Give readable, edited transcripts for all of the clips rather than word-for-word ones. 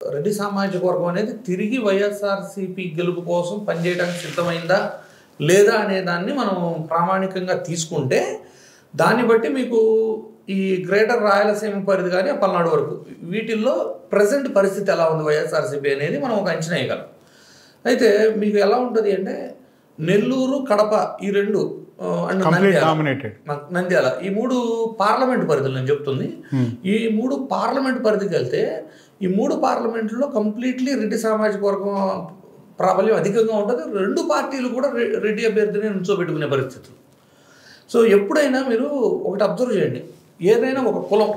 రెడ్డి సామాజిక వర్గం అనేది తిరిగి వైఎస్ఆర్సీపీ గెలుపు కోసం పనిచేయడానికి సిద్ధమైందా లేదా అనే దాన్ని మనం ప్రామాణికంగా తీసుకుంటే దాన్ని బట్టి మీకు ఈ గ్రేటర్ రాయలసీమ పరిధి కానీ పల్నాడు వరకు వీటిల్లో ప్రజెంట్ పరిస్థితి ఎలా ఉంది వైఎస్ఆర్సీపీ అనేది మనం ఒక అంచనా వేయగలం. అయితే మీకు ఎలా ఉంటుంది అంటే నెల్లూరు, కడప ఈ రెండు అండ్ నంద్యాల ఈ మూడు పార్లమెంట్ పరిధులు నేను చెప్తుంది. ఈ మూడు పార్లమెంట్ పరిధికి వెళ్తే ఈ మూడు పార్లమెంట్లో కంప్లీట్లీ రెడ్డి సామాజిక వర్గం ప్రాబల్యం అధికంగా ఉంటుంది. రెండు పార్టీలు కూడా రెడ్డి అభ్యర్థిని నుంచోబెట్టుకునే పరిస్థితులు. సో ఎప్పుడైనా మీరు ఒకటి అబ్జర్వ్ చేయండి, ఏదైనా ఒక కులం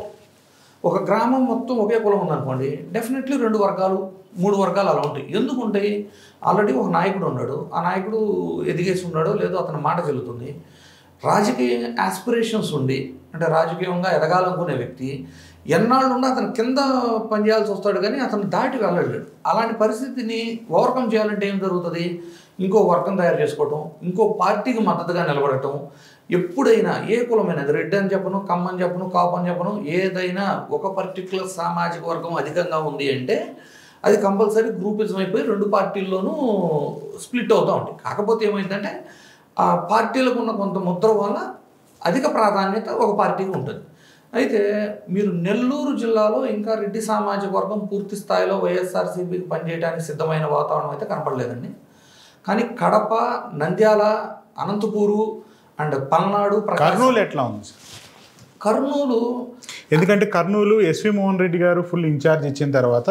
ఒక గ్రామం మొత్తం ఒకే కులం ఉందనుకోండి, డెఫినెట్లీ 2 వర్గాలు 3 వర్గాలు అలా ఉంటాయి. ఎందుకు ఉంటాయి? ఆల్రెడీ ఒక నాయకుడు ఉన్నాడు, ఆ నాయకుడు ఎదిగేసి ఉన్నాడో లేదో అతని మాట చెల్లుతుంది. రాజకీయ ఆస్పిరేషన్స్ ఉండి అంటే రాజకీయంగా ఎదగాలనుకునే వ్యక్తి ఎన్నాళ్ళు ఉన్నా అతను కింద పనిచేయాల్సి వస్తాడు, కానీ అతను దాటి వెళ్ళలేడు. అలాంటి పరిస్థితిని ఓవర్కమ్ చేయాలంటే ఏం జరుగుతుంది? ఇంకో వర్గం తయారు చేసుకోవటం, ఇంకో పార్టీకి మద్దతుగా నిలబడటం. ఎప్పుడైనా ఏ కులమైనా, రెడ్డి అని చెప్పను, కమ్మని చెప్పను, కాపు అని చెప్పను, ఏదైనా ఒక పర్టికులర్ సామాజిక వర్గం అధికంగా ఉంది అంటే అది కంపల్సరీ గ్రూపిజం అయిపోయి 2 పార్టీల్లోనూ స్ప్లిట్ అవుతూ ఉంటాయి. కాకపోతే ఏమైందంటే ఆ పార్టీలకు ఉన్న కొంత ముద్ర వల్ల అధిక ప్రాధాన్యత ఒక పార్టీకి ఉంటుంది. అయితే మీరు నెల్లూరు జిల్లాలో ఇంకా రెడ్డి సామాజిక వర్గం పూర్తి స్థాయిలో వైఎస్ఆర్సీపీకి పనిచేయడానికి సిద్ధమైన వాతావరణం అయితే కనపడలేదండి. కానీ కడప, నంద్యాల, అనంతపూరు అండ్ పల్నాడు, కర్నూలు ఎట్లా ఉంది సార్? కర్నూలు ఎందుకంటే కర్నూలు ఎస్వి మోహన్ రెడ్డి గారు ఫుల్ ఇన్ఛార్జ్ ఇచ్చిన తర్వాత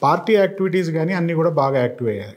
పార్టీ యాక్టివిటీస్ కానీ అన్నీ కూడా బాగా యాక్టివ్ అయ్యాయి.